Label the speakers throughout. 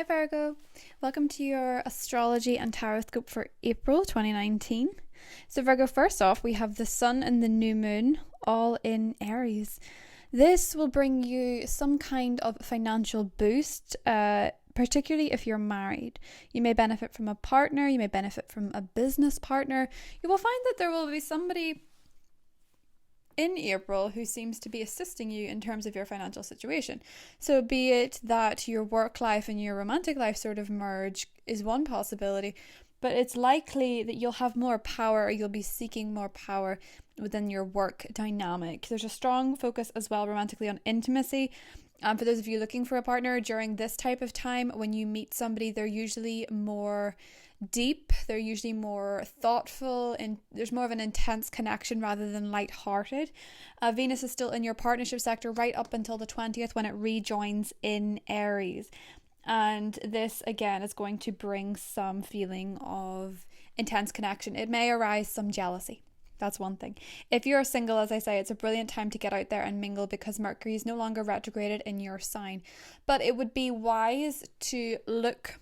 Speaker 1: Hi Virgo, welcome to your astrology and tarot scope for April 2019. So Virgo, first off, we have the sun and the new moon all in Aries. This will bring you some kind of financial boost, particularly if you're married. You may benefit from a partner, you may benefit from a business partner. You will find that there will be somebody in April who seems to be assisting you in terms of your financial situation. So be it that your work life and your romantic life sort of merge is one possibility, but it's likely that you'll have more power, or you'll be seeking more power within your work dynamic. There's a strong focus as well romantically on intimacy. For those of you looking for a partner during this type of time, when you meet somebody, they're usually more deep, they're usually more thoughtful, and there's more of an intense connection rather than light-hearted. Venus is still in your partnership sector right up until the 20th when it rejoins in Aries. And this, again, is going to bring some feeling of intense connection. It may arise some jealousy. That's one thing. If you're single, as I say, it's a brilliant time to get out there and mingle because Mercury is no longer retrograded in your sign. But it would be wise to look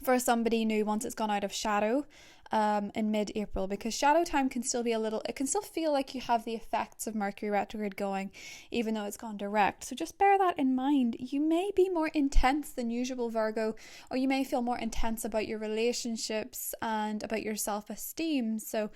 Speaker 1: for somebody new once it's gone out of shadow in mid-April, because shadow time can still be it can still feel like you have the effects of Mercury retrograde going, even though it's gone direct. So just bear that in mind. You may be more intense than usual, Virgo, or you may feel more intense about your relationships and about your self-esteem. So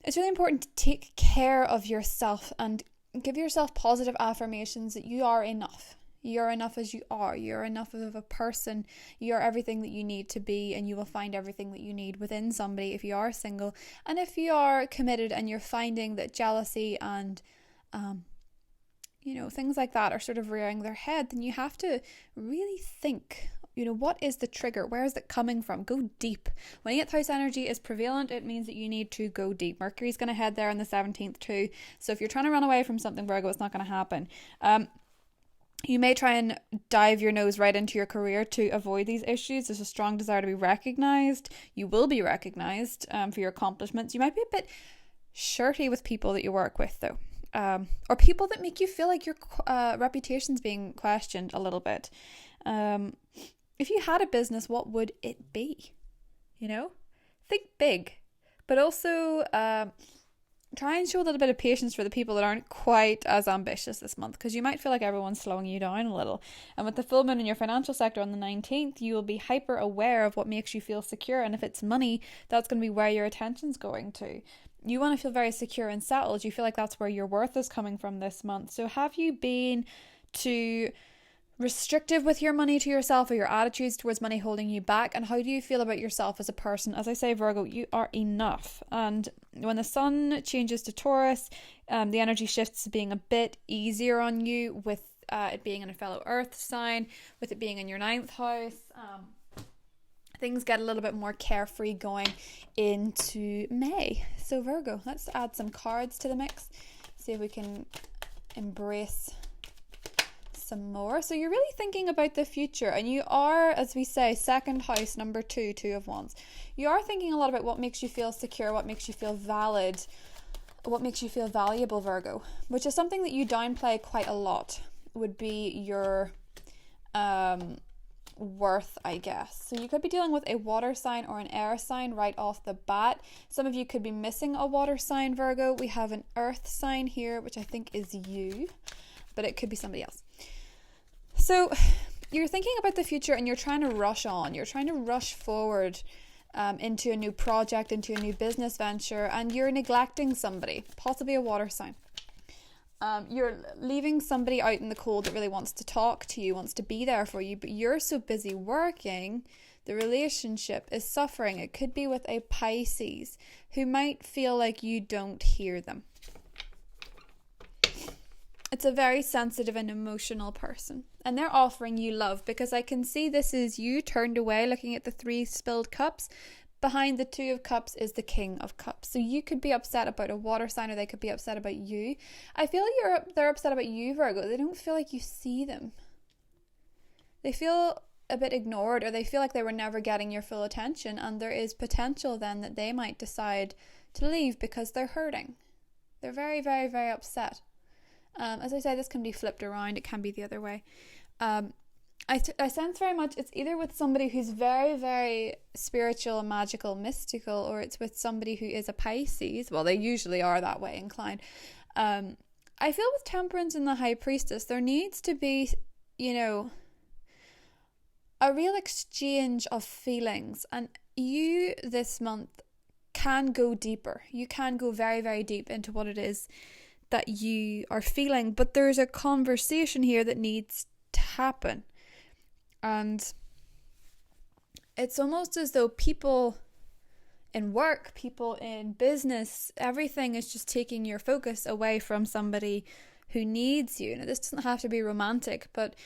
Speaker 1: it's really important to take care of yourself and give yourself positive affirmations that you are enough. You're enough as you are. You're enough of a person. You're everything that you need to be, and you will find everything that you need within somebody if you are single. And if you are committed and you're finding that jealousy and things like that are sort of rearing their head, then you have to really think, what is the trigger? Where is it coming from? Go deep. When 8th house energy is prevalent, it means that you need to go deep. Mercury's going to head there on the 17th too. So if you're trying to run away from something, Virgo, it's not going to happen. You may try and dive your nose right into your career to avoid these issues. There's a strong desire to be recognized. You will be recognized for your accomplishments. You might be a bit shirty with people that you work with, though. Or people that make you feel like your reputation's being questioned a little bit. If you had a business, what would it be? Think big, but also try and show a little bit of patience for the people that aren't quite as ambitious this month, because you might feel like everyone's slowing you down a little. And with the full moon in your financial sector on the 19th, you will be hyper aware of what makes you feel secure. And if it's money, that's going to be where your attention's going to. You want to feel very secure and settled. You feel like that's where your worth is coming from this month. So have you been too restrictive with your money to yourself, or your attitudes towards money holding you back? And how do you feel about yourself as a person? As I say, Virgo, you are enough. And when the sun changes to Taurus, the energy shifts to being a bit easier on you, with it being in a fellow earth sign, with it being in your 9th house. Things get a little bit more carefree going into May. So Virgo, let's add some cards to the mix, see if we can embrace some more. So you're really thinking about the future, and you are, as we say, 2nd house, number 2 of wands. You are thinking a lot about what makes you feel secure, what makes you feel valid, what makes you feel valuable, Virgo, which is something that you downplay quite a lot, would be your worth, I guess. So you could be dealing with a water sign or an air sign right off the bat. Some of you could be missing a water sign, Virgo. We have an earth sign here, which I think is you, but it could be somebody else. So you're thinking about the future, and you're trying to rush on. You're trying to rush forward into a new project, into a new business venture, and you're neglecting somebody, possibly a water sign. You're leaving somebody out in the cold that really wants to talk to you, wants to be there for you, but you're so busy working, the relationship is suffering. It could be with a Pisces who might feel like you don't hear them. It's a very sensitive and emotional person, and they're offering you love, because I can see this is you turned away looking at the 3 spilled cups. Behind the 2 of cups is the King of Cups. So you could be upset about a water sign, or they could be upset about you. I feel they're upset about you, Virgo. They don't feel like you see them. They feel a bit ignored, or they feel like they were never getting your full attention, and there is potential then that they might decide to leave because they're hurting. They're very, very, very upset. As I say, this can be flipped around. It can be the other way. I sense very much it's either with somebody who's very, very spiritual, magical, mystical, or it's with somebody who is a Pisces. Well, they usually are that way inclined. I feel with Temperance and the High Priestess, there needs to be, a real exchange of feelings. And you this month can go deeper. You can go very, very deep into what it is that you are feeling. But there's a conversation here that needs to happen. And it's almost as though people in work, people in business, everything is just taking your focus away from somebody who needs you. Now, this doesn't have to be romantic, but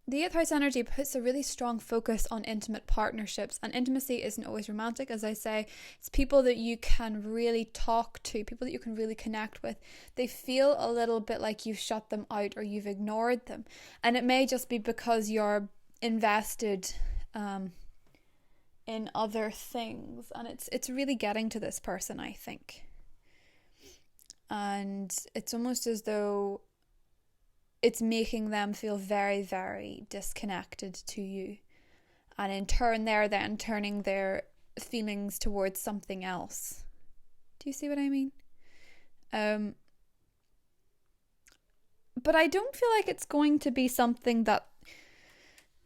Speaker 1: the 8th house energy puts a really strong focus on intimate partnerships, and intimacy isn't always romantic. As I say, it's people that you can really talk to, people that you can really connect with. They feel a little bit like you've shut them out or you've ignored them, and it may just be because you're invested in other things, and it's really getting to this person, I think. And it's almost as though it's making them feel very, very disconnected to you. And in turn, they're then turning their feelings towards something else. Do you see what I mean? But I don't feel like it's going to be something that,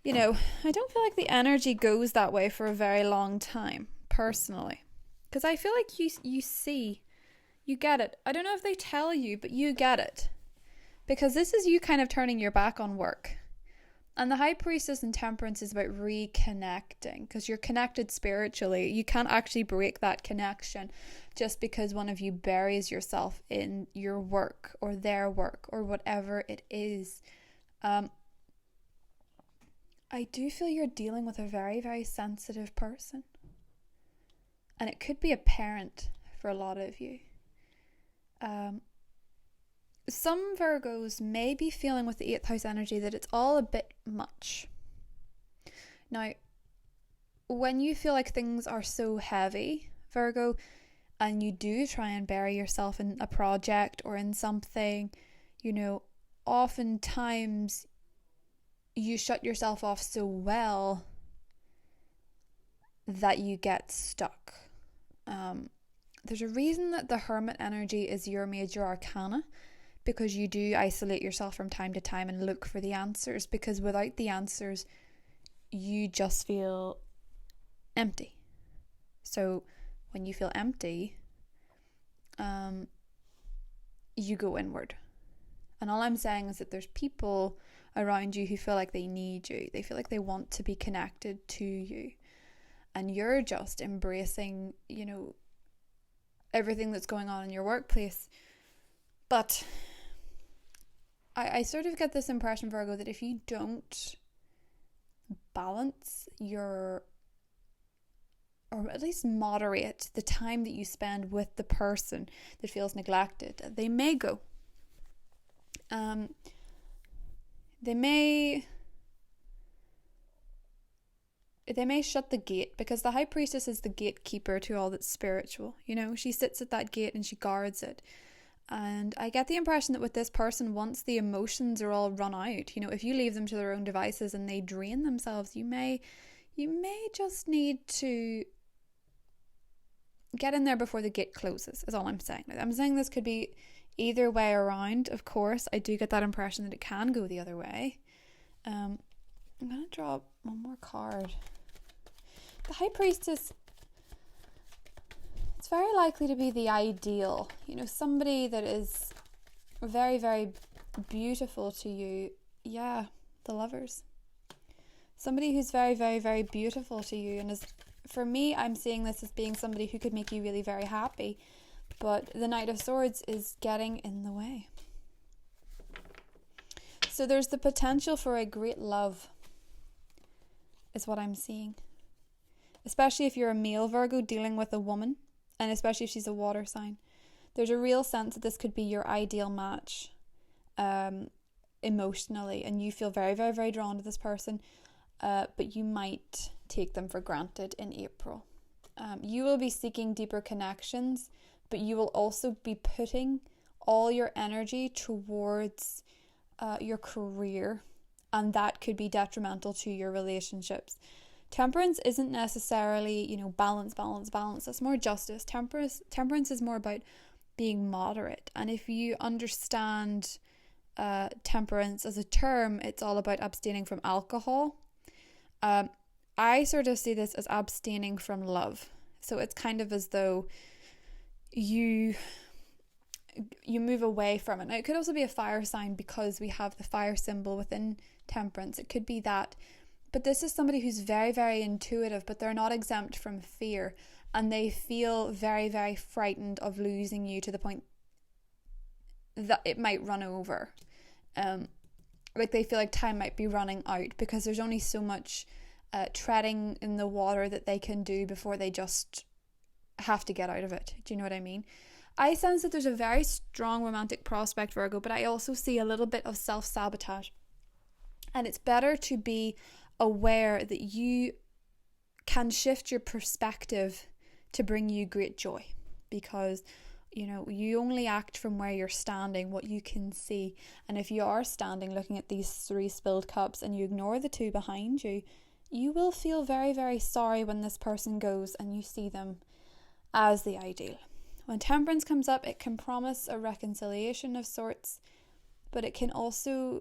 Speaker 1: I don't feel like the energy goes that way for a very long time, personally. Because I feel like you get it. I don't know if they tell you, but you get it. Because this is you kind of turning your back on work. And the High Priestess and Temperance is about reconnecting, because you're connected spiritually. You can't actually break that connection just because one of you buries yourself in your work or their work or whatever it is. I do feel you're dealing with a very, very sensitive person. And it could be a parent for a lot of you. Some Virgos may be feeling with the 8th house energy that it's all a bit much. Now, when you feel like things are so heavy, Virgo, and you do try and bury yourself in a project or in something, oftentimes you shut yourself off so well that you get stuck. There's a reason that the Hermit energy is your major arcana, because you do isolate yourself from time to time and look for the answers, because without the answers, you just feel empty. So when you feel empty, you go inward. And all I'm saying is that there's people around you who feel like they need you. They feel like they want to be connected to you. And you're just embracing, everything that's going on in your workplace. But I sort of get this impression, Virgo, that if you don't balance or at least moderate the time that you spend with the person that feels neglected, they may go. They may shut the gate, because the High Priestess is the gatekeeper to all that's spiritual. She sits at that gate and she guards it. And I get the impression that with this person, once the emotions are all run out, if you leave them to their own devices and they drain themselves, you may just need to get in there before the gate closes, is all I'm saying. I'm saying this could be either way around, of course. I do get that impression that it can go the other way. I'm going to draw one more card. The High Priestess, it's very likely to be the ideal, somebody that is very, very beautiful to you. Yeah, the Lovers. Somebody who's very, very, very beautiful to you. And for me, I'm seeing this as being somebody who could make you really very happy. But the Knight of Swords is getting in the way. So there's the potential for a great love, is what I'm seeing. Especially if you're a male Virgo dealing with a woman, and especially if she's a water sign. There's a real sense that this could be your ideal match emotionally, and you feel very, very, very drawn to this person, but you might take them for granted in April. You will be seeking deeper connections, but you will also be putting all your energy towards your career and that could be detrimental to your relationships. Temperance isn't necessarily, balance. That's more justice. Temperance is more about being moderate. And if you understand temperance as a term, it's all about abstaining from alcohol. I sort of see this as abstaining from love. So it's kind of as though you move away from it. Now, it could also be a fire sign because we have the fire symbol within temperance. It could be that. But this is somebody who's very, very intuitive, but they're not exempt from fear. And they feel very, very frightened of losing you to the point that it might run over. Like they feel like time might be running out because there's only so much treading in the water that they can do before they just have to get out of it. Do you know what I mean? I sense that there's a very strong romantic prospect, Virgo, but I also see a little bit of self-sabotage. And it's better to be aware that you can shift your perspective to bring you great joy, because you only act from where you're standing, what you can see. And if you are standing looking at these 3 spilled cups and you ignore the 2 behind you, you will feel very, very sorry when this person goes and you see them as the ideal. When temperance comes up, it can promise a reconciliation of sorts, but it can also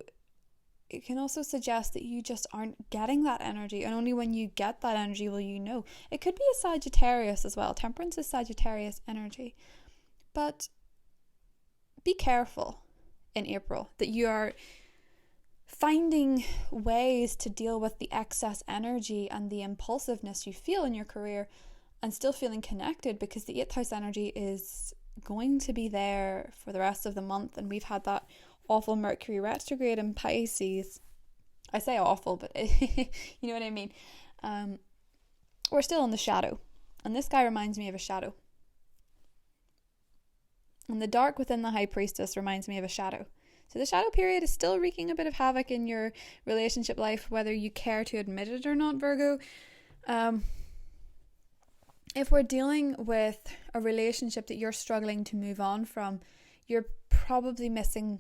Speaker 1: suggest that you just aren't getting that energy, and only when you get that energy will you know. It could be a Sagittarius as well. Temperance is Sagittarius energy. But be careful in April that you are finding ways to deal with the excess energy and the impulsiveness you feel in your career and still feeling connected, because the 8th house energy is going to be there for the rest of the month. And we've had that awful Mercury retrograde in Pisces. I say awful, but you know what I mean. We're still in the shadow, and this guy reminds me of a shadow. And the dark within the High Priestess reminds me of a shadow. So the shadow period is still wreaking a bit of havoc in your relationship life, whether you care to admit it or not, Virgo. If we're dealing with a relationship that you're struggling to move on from, you're probably missing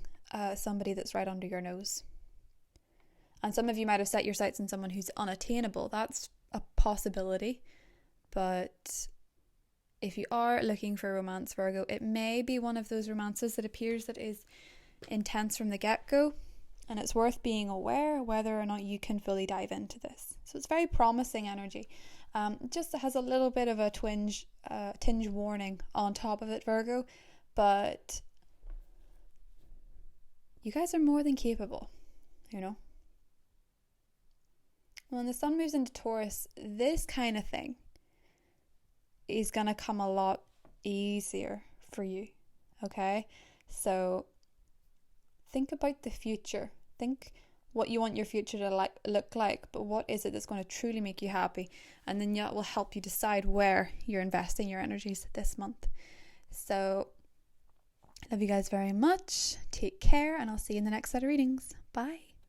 Speaker 1: somebody that's right under your nose. And some of you might have set your sights on someone who's unattainable. That's a possibility. But if you are looking for romance, Virgo, it may be one of those romances that appears that is intense from the get-go, and it's worth being aware whether or not you can fully dive into this. So it's very promising energy. Just has a little bit of a tinge warning on top of it, Virgo, but you guys are more than capable, When the sun moves into Taurus, this kind of thing is going to come a lot easier for you, okay? So think about the future. Think what you want your future to look like, but what is it that's going to truly make you happy? And then that will help you decide where you're investing your energies this month. So, love you guys very much. Take care, and I'll see you in the next set of readings. Bye.